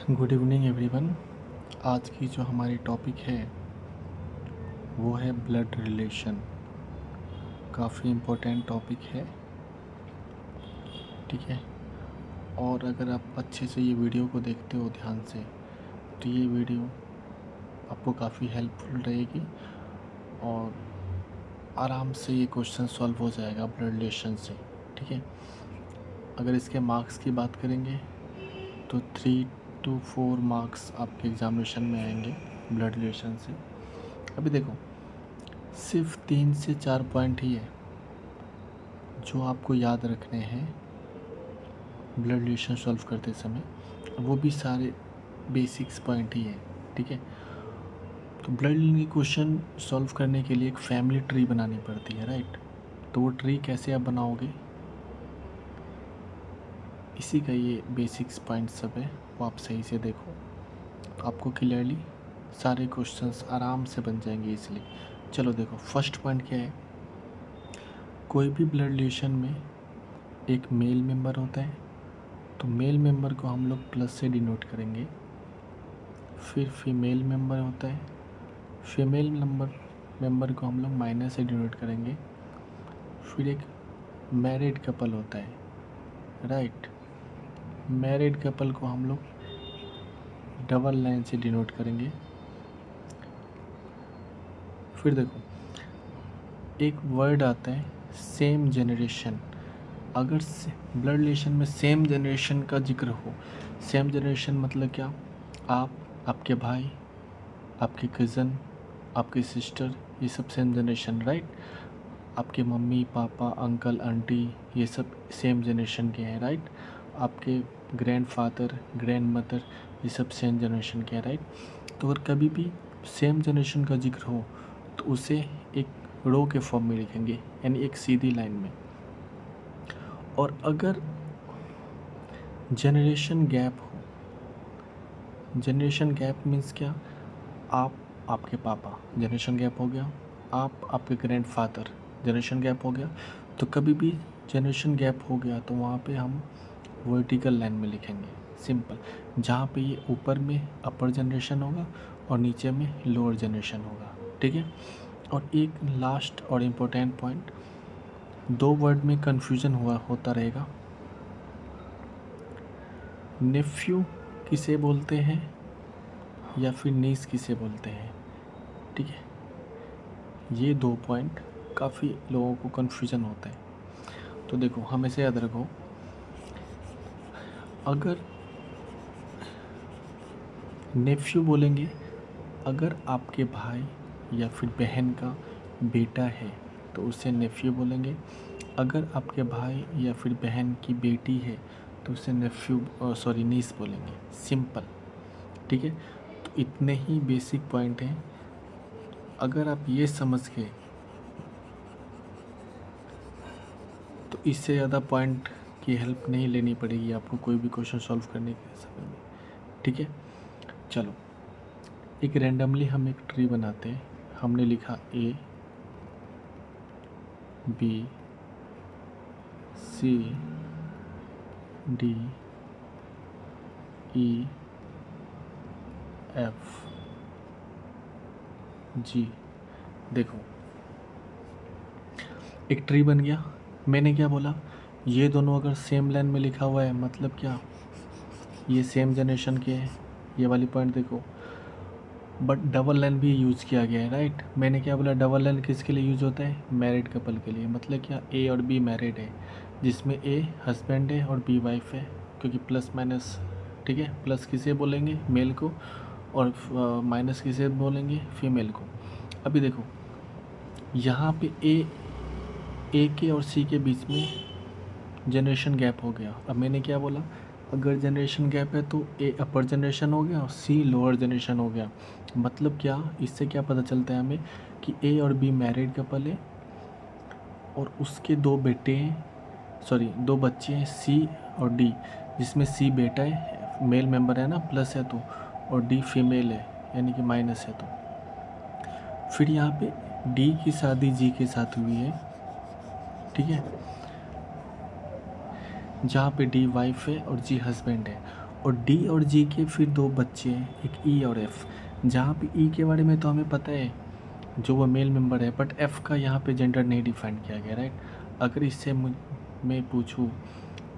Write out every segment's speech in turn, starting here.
Good evening everyone. आज की जो हमारी टॉपिक है वो है ब्लड रिलेशन। काफ़ी इम्पोर्टेंट टॉपिक है, ठीक है। और अगर आप अच्छे से ये वीडियो को देखते हो ध्यान से तो ये वीडियो आपको काफ़ी हेल्पफुल रहेगी और आराम से ये क्वेश्चन सॉल्व हो जाएगा ब्लड रिलेशन से, ठीक है। अगर इसके मार्क्स की बात करेंगे तो 3 to 4 मार्क्स आपके एग्ज़ामिनेशन में आएंगे ब्लड रिलेशन से। अभी देखो, सिर्फ 3 से 4 पॉइंट ही है जो आपको याद रखने हैं ब्लड रिलेशन सॉल्व करते समय, वो भी सारे बेसिक्स पॉइंट ही है, ठीक है। तो ब्लड रिलेशन क्वेश्चन सॉल्व करने के लिए एक फैमिली ट्री बनानी पड़ती है, राइट। तो वो ट्री कैसे आप बनाओगे, इसी का ये बेसिक्स पॉइंट सब है, वो आप सही से देखो तो आपको क्लियरली सारे क्वेश्चंस आराम से बन जाएंगे इसलिए। चलो देखो, फर्स्ट पॉइंट क्या है। कोई भी ब्लड रिलेशन में एक मेल मेंबर होता है, तो मेल मेंबर को हम लोग प्लस से डिनोट करेंगे। फिर फीमेल मेंबर होता है, फीमेल मेंबर को हम लोग माइनस से डिनोट करेंगे। फिर एक मैरिड कपल होता है, राइट। मैरिड कपल को हम लोग डबल लाइन से डिनोट करेंगे। फिर देखो, एक वर्ड आता है सेम जनरेशन। अगर ब्लड रिलेशन में सेम जनरेशन का जिक्र हो, सेम जनरेशन मतलब क्या, आपके भाई, आपके कज़न, आपकी सिस्टर, ये सब सेम जनरेशन, राइट। आपके मम्मी पापा अंकल आंटी ये सब सेम जनरेशन के हैं, राइट। आपके ग्रैंडफादर ग्रैंड मदर ये सब सेम जनरेशन के हैं, राइट। तो अगर कभी भी सेम जनरेशन का जिक्र हो तो उसे एक रो के फॉर्म में लिखेंगे, यानी एक सीधी लाइन में। और अगर जनरेशन गैप हो, जनरेशन गैप मीन्स क्या, आपके पापा जनरेशन गैप हो गया, आपके ग्रैंडफादर जनरेशन गैप हो गया, तो कभी भी जनरेशन गैप हो गया तो वहाँ पे हम वर्टिकल लाइन में लिखेंगे, सिंपल। जहाँ पे ये ऊपर में अपर जनरेशन होगा और नीचे में लोअर जनरेशन होगा, ठीक है। और एक लास्ट और इम्पोर्टेंट पॉइंट, दो वर्ड में कन्फ्यूज़न होता रहेगा। नेफ्यू किसे बोलते हैं या फिर नीस किसे बोलते हैं, ठीक है। ये दो पॉइंट काफ़ी लोगों को कन्फ्यूज़न होता है। तो देखो, हमेशा याद रखो, अगर नेफ्यू बोलेंगे अगर आपके भाई या फिर बहन का बेटा है तो उसे नेफ्यू बोलेंगे। अगर आपके भाई या फिर बहन की बेटी है तो उसे नीस बोलेंगे, सिंपल, ठीक है। तो इतने ही बेसिक पॉइंट हैं। अगर आप ये समझ गए तो इससे ज़्यादा पॉइंट की हेल्प नहीं लेनी पड़ेगी आपको कोई भी क्वेश्चन सॉल्व करने के समय में, ठीक है। चलो, एक रैंडमली हम एक ट्री बनाते हैं। हमने लिखा A B C D E F G। देखो, एक ट्री बन गया। मैंने क्या बोला, ये दोनों अगर सेम लाइन में लिखा हुआ है मतलब क्या, ये सेम जनरेशन के हैं, ये वाली पॉइंट देखो। बट डबल लाइन भी यूज़ किया गया है, राइट। मैंने क्या बोला, डबल लाइन किसके लिए यूज़ होता है, मैरिड कपल के लिए। मतलब क्या, ए और बी मैरिड है, जिसमें ए हस्बैंड है और बी वाइफ है, क्योंकि प्लस माइनस, ठीक है। प्लस किसे बोलेंगे, मेल को, और माइनस किसे बोलेंगे, फीमेल को। अभी देखो, यहाँ पे ए के और सी के बीच में जनरेशन गैप हो गया। अब मैंने क्या बोला, अगर जनरेशन गैप है तो ए अपर जनरेशन हो गया और सी लोअर जनरेशन हो गया। मतलब क्या, इससे क्या पता चलता है हमें कि ए और बी मैरिड कपल है और उसके दो बेटे हैं, दो बच्चे हैं, सी और डी, जिसमें सी बेटा है, मेल मेंबर है ना, प्लस है तो, और डी फीमेल है यानी कि माइनस है तो। फिर यहाँ पे डी की शादी जी के साथ हुई है, ठीक है, जहाँ पे डी वाइफ है और जी हस्बैंड है। और डी और जी के फिर दो बच्चे हैं, एक ई और एफ। जहाँ पे ई के बारे में तो हमें पता है जो वो मेल मेंबर है, बट एफ का यहाँ पे जेंडर नहीं डिफाइन किया गया, राइट। अगर इससे मैं पूछूँ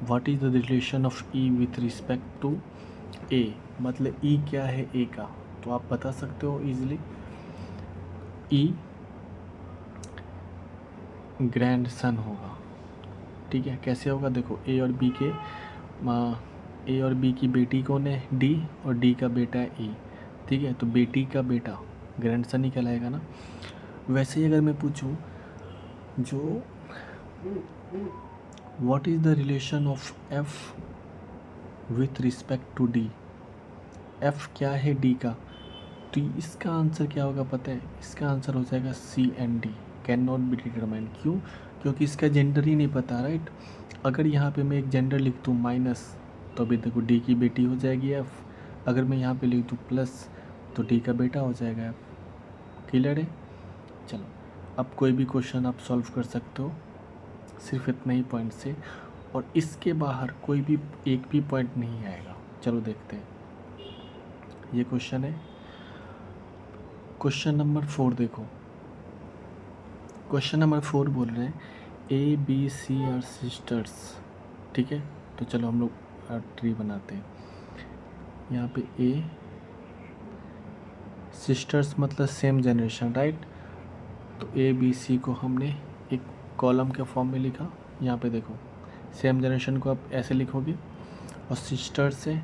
what is the relation of E with respect to A, मतलब ई क्या है ए का, तो आप बता सकते हो इजीली। ई ग्रैंड सन होगा, ठीक है। कैसे होगा, देखो ए और बी के ए और बी की बेटी कौन है, डी, और डी का बेटा है ई, ठीक है। तो बेटी का बेटा ग्रैंड सन ही कहलाएगा ना। वैसे ही अगर मैं पूछूं जो what is the relation of F with respect to D, F क्या है डी का, तो इसका आंसर क्या होगा पता है, इसका आंसर हो जाएगा C and D, can not be determined. क्यों, क्योंकि इसका जेंडर ही नहीं पता, राइट। अगर यहाँ पे मैं एक जेंडर लिख दूँ माइनस, तो अभी देखो डी की बेटी हो जाएगी एफ। अगर मैं यहाँ पे लिख दूँ प्लस, तो डी का बेटा हो जाएगा एफ। क्लियर है। चलो अब कोई भी क्वेश्चन आप सॉल्व कर सकते हो सिर्फ इतना ही पॉइंट से, और इसके बाहर कोई भी एक भी पॉइंट नहीं आएगा। चलो देखते हैं, ये क्वेश्चन है क्वेश्चन नंबर 4। देखो क्वेश्चन नंबर 4 बोल रहे हैं A B C are sisters, ठीक है। तो चलो हम लोग ट्री बनाते हैं। यहाँ पे ए सिस्टर्स मतलब सेम जनरेशन, राइट। तो ए बी सी को हमने एक कॉलम के फॉर्म में लिखा। यहाँ पे देखो सेम जनरेशन को आप ऐसे लिखोगे, और सिस्टर्स है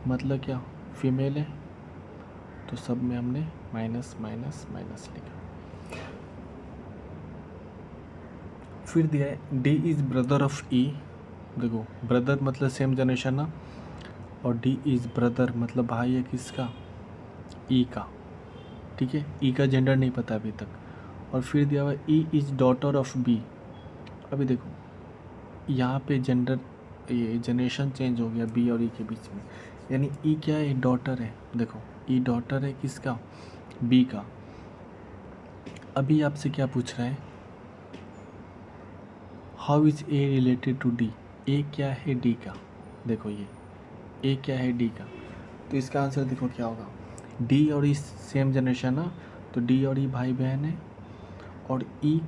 मतलब क्या, फीमेल है, तो सब में हमने माइनस माइनस माइनस लिखा। फिर दिया है डी इज़ ब्रदर ऑफ ई, देखो ब्रदर मतलब सेम जनरेशन ना, और डी इज़ ब्रदर मतलब भाई है किसका, ई का, ठीक है। ई का जेंडर नहीं पता अभी तक। और फिर दिया हुआ E is daughter of B. अभी देखो यहाँ पे जेंडर, ये जनरेशन चेंज हो गया बी और ई के बीच में, यानी ई क्या है, डॉटर है। देखो ई डॉटर है किसका, बी का। अभी आपसे क्या पूछ रहा है, how is A related to D, A क्या है डी का। देखो ये ए क्या है डी का, तो इसका आंसर देखो क्या होगा, डी और ई सेम जनरेशन ना, तो डी और ई भाई बहन है, और ई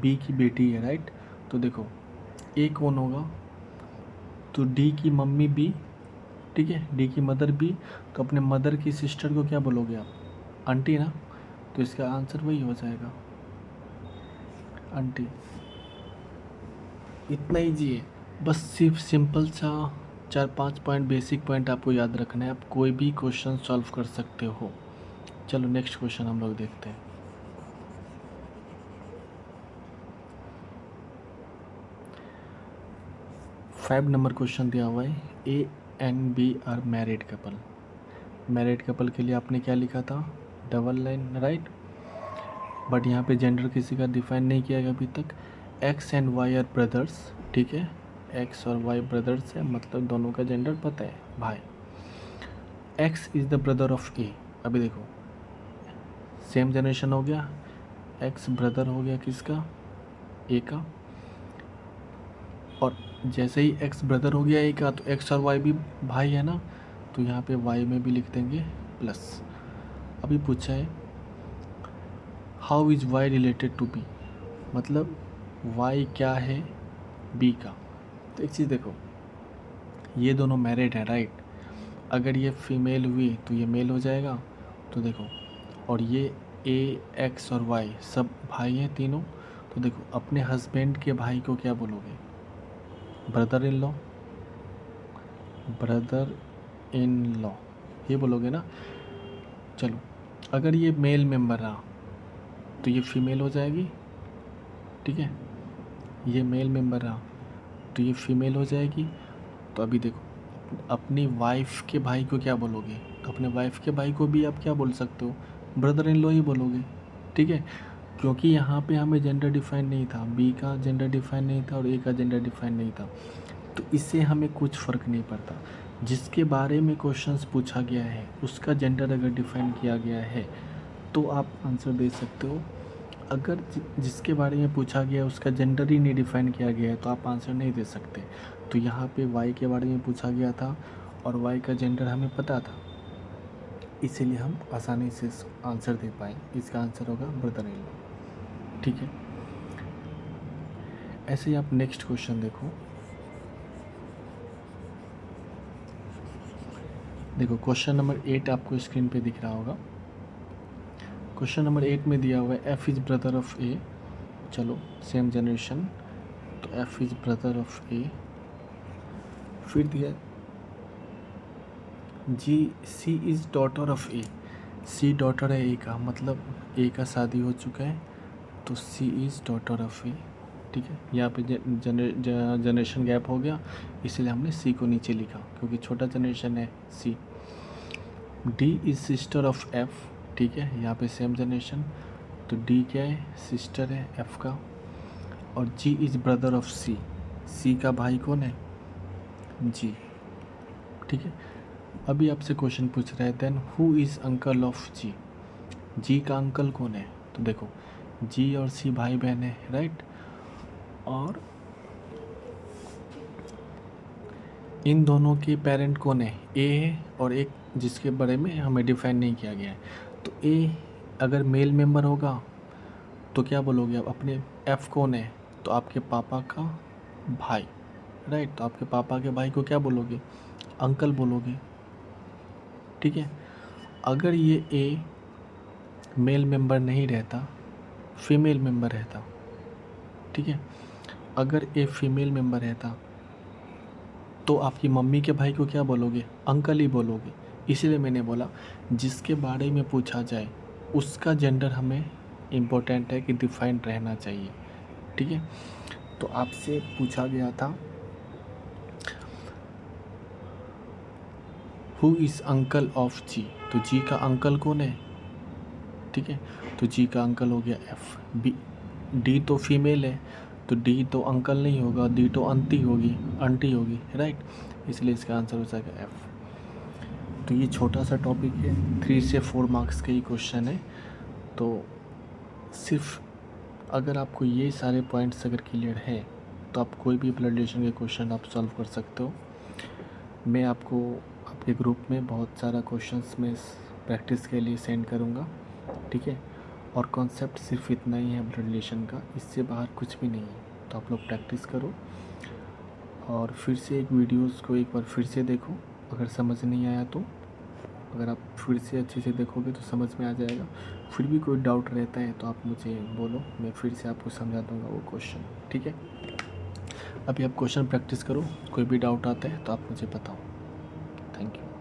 बी की बेटी है, राइट। तो देखो ए कौन होगा, तो डी की मम्मी बी, ठीक है, डी की मदर बी, तो अपने मदर की सिस्टर को क्या बोलोगे आप, आंटी ना, तो इसका आंसर वही हो जाएगा आंटी। इतना ईजी है, बस सिर्फ सिंपल सा 4-5 पॉइंट बेसिक पॉइंट आपको याद रखना है, आप कोई भी क्वेश्चन सॉल्व कर सकते हो। चलो नेक्स्ट क्वेश्चन हम लोग देखते हैं। फाइव नंबर क्वेश्चन दिया हुआ है A and B are married couple. Married couple के लिए आपने क्या लिखा था, डबल लाइन, राइट। बट यहाँ पे जेंडर किसी का डिफाइन नहीं किया गया अभी तक। X and Y are brothers, ठीक है, एक्स और वाई ब्रदर्स है, मतलब दोनों का जेंडर पता है, भाई। X is the brother of A. अभी देखो सेम जनरेशन हो गया, एक्स ब्रदर हो गया किसका, ए का। और जैसे ही एक्स ब्रदर हो गया ए का, तो एक्स और वाई भी भाई है ना, तो यहाँ पे वाई में भी लिख देंगे प्लस। अभी पूछा है how is Y related to B, मतलब वाई क्या है बी का। तो एक चीज़ देखो, ये दोनों मैरिड हैं, राइट। अगर ये फीमेल हुई तो ये मेल हो जाएगा, तो देखो, और ये ए एक्स और वाई सब भाई हैं तीनों, तो देखो अपने हस्बैंड के भाई को क्या बोलोगे, brother in law, brother in law ये बोलोगे ना। चलो अगर ये मेल मेंबर रहा तो ये फीमेल हो जाएगी, ठीक है, ये मेल मेंबर रहा तो ये फीमेल हो जाएगी। तो अभी देखो अपनी वाइफ के भाई को क्या बोलोगे, तो अपने वाइफ के भाई को भी आप क्या बोल सकते हो, ब्रदर इन लॉ ही बोलोगे, ठीक है। क्योंकि यहाँ पे हमें जेंडर डिफाइन नहीं था, बी का जेंडर डिफाइन नहीं था और ए का जेंडर डिफाइन नहीं था, तो इससे हमें कुछ फ़र्क नहीं पड़ता। जिसके बारे में क्वेश्चंस पूछा गया है उसका जेंडर अगर डिफाइन किया गया है तो आप आंसर दे सकते हो। अगर जिसके बारे में पूछा गया है उसका जेंडर ही नहीं डिफाइन किया गया है तो आप आंसर नहीं दे सकते। तो यहाँ पे वाई के बारे में पूछा गया था और वाई का जेंडर हमें पता था, इसीलिए हम आसानी से आंसर दे पाए। इसका आंसर होगा ब्रदर इन लॉ। ठीक है, ऐसे ही आप नेक्स्ट क्वेश्चन देखो। देखो क्वेश्चन नंबर 8 आपको स्क्रीन पे दिख रहा होगा। क्वेश्चन नंबर 8 में दिया हुआ है F is brother of A. चलो सेम जनरेशन, तो F is brother of A. फिर दिया G C is daughter of A. C daughter है ए का, मतलब ए का शादी हो चुका है, तो सी इज़ डॉटर ऑफ ए। ठीक है, यहाँ पे जनरेशन गैप हो गया, इसलिए हमने सी को नीचे लिखा क्योंकि छोटा जनरेशन है C. D is sister of F. ठीक है, यहाँ पे सेम जनरेशन, तो डी क्या है, सिस्टर है एफ का। और जी इज़ ब्रदर ऑफ सी। सी का भाई कौन है, जी। ठीक है, अभी आपसे क्वेश्चन पूछ रहा है then who is uncle of G. G का अंकल कौन है, तो देखो जी और सी भाई बहन है, राइट। और इन दोनों के पेरेंट कौन है, ए है, और एक जिसके बारे में हमें डिफाइन नहीं किया गया है। तो ए अगर मेल मेंबर होगा तो क्या बोलोगे आप अपने, एफ कौन है, तो आपके पापा का भाई, राइट। तो आपके पापा के भाई को क्या बोलोगे, अंकल बोलोगे। ठीक है, अगर ये ए मेल मेंबर नहीं रहता, फीमेल मेंबर रहता, ठीक है, अगर ए फीमेल मेंबर रहता तो आपकी मम्मी के भाई को क्या बोलोगे, अंकल ही बोलोगे। इसीलिए मैंने बोला जिसके बारे में पूछा जाए उसका जेंडर हमें इम्पोर्टेंट है कि डिफाइंड रहना चाहिए। ठीक है, तो आपसे पूछा गया था हु इज़ अंकल ऑफ जी, तो जी का अंकल कौन है। ठीक है, तो जी का अंकल हो गया एफ। बी डी तो फीमेल है, तो डी तो अंकल नहीं होगा, डी तो आंटी होगी, राइट। इसलिए इसका आंसर हो जाएगा एफ। तो ये छोटा सा टॉपिक है, 3 से 4 मार्क्स के ही क्वेश्चन है। तो सिर्फ अगर आपको ये सारे पॉइंट्स अगर क्लियर है तो आप कोई भी ब्लड रिलेशन के क्वेश्चन आप सॉल्व कर सकते हो। मैं आपको आपके ग्रुप में बहुत सारा क्वेश्चंस में प्रैक्टिस के लिए सेंड करूँगा। ठीक है, और कॉन्सेप्ट सिर्फ इतना ही है ब्लड रिलेशन का, इससे बाहर कुछ भी नहीं है। तो आप लोग प्रैक्टिस करो और फिर से एक वीडियोस को एक बार फिर से देखो, अगर समझ नहीं आया तो अगर आप फिर से अच्छे से देखोगे तो समझ में आ जाएगा। फिर भी कोई डाउट रहता है तो आप मुझे बोलो, मैं फिर से आपको समझा दूँगा वो क्वेश्चन। ठीक है, अभी आप क्वेश्चन प्रैक्टिस करो, कोई भी डाउट आता है तो आप मुझे बताओ। Thank you.